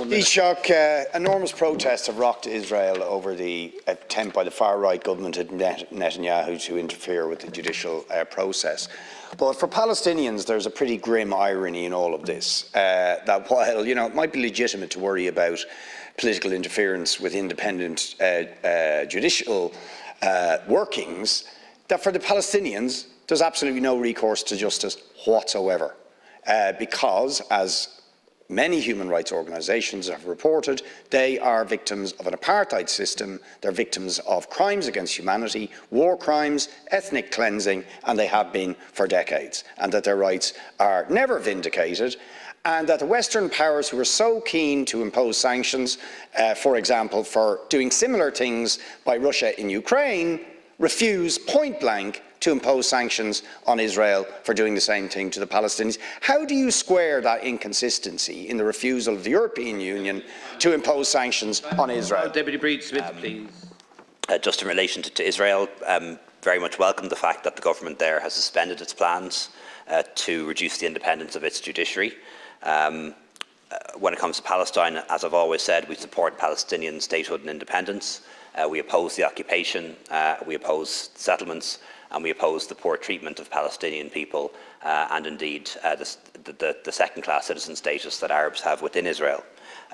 Taoiseach, enormous protests have rocked Israel over the attempt by the far-right government of Netanyahu to interfere with the judicial process. But for Palestinians, there's a pretty grim irony in all of this, that while it might be legitimate to worry about political interference with independent judicial workings, that for the Palestinians, there's absolutely no recourse to justice whatsoever. Because, as many human rights organisations have reported, they are victims of an apartheid system, they're victims of crimes against humanity, war crimes, ethnic cleansing, and they have been for decades, and that their rights are never vindicated, and that the Western powers who are so keen to impose sanctions, for example, for doing similar things by Russia in Ukraine, refuse point blank to impose sanctions on Israel for doing the same thing to the Palestinians. How do you square that inconsistency in the refusal of the European Union to impose sanctions on Israel? Deputy Breed-Smith, please. Just in relation to Israel, very much welcome the fact that the government there has suspended its plans to reduce the independence of its judiciary. When it comes to Palestine, as I've always said, we support Palestinian statehood and independence. We oppose the occupation, we oppose settlements, and we oppose the poor treatment of Palestinian people and indeed the second-class citizen status that Arabs have within Israel.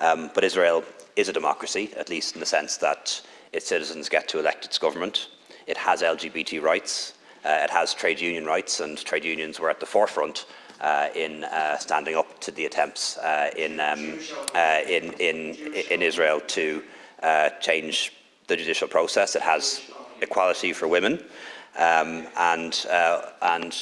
But Israel is a democracy, at least in the sense that its citizens get to elect its government. It has LGBT rights, it has trade union rights, and trade unions were at the forefront in standing up to the attempts in Israel to change the judicial process. It has equality for women. And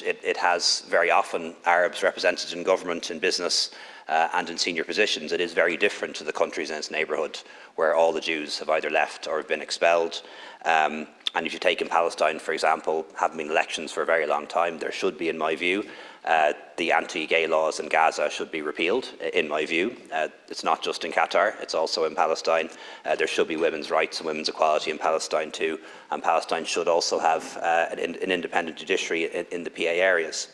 it has very often Arabs represented in government, in business and in senior positions. It is very different to the countries in its neighbourhood where all the Jews have either left or have been expelled. And if you take in Palestine, for example, haven't been elections for a very long time, there should be, in my view, the anti-gay laws in Gaza should be repealed, in my view. It's not just in Qatar, it's also in Palestine. There should be women's rights and women's equality in Palestine too, and Palestine should also have an independent judiciary in the PA areas.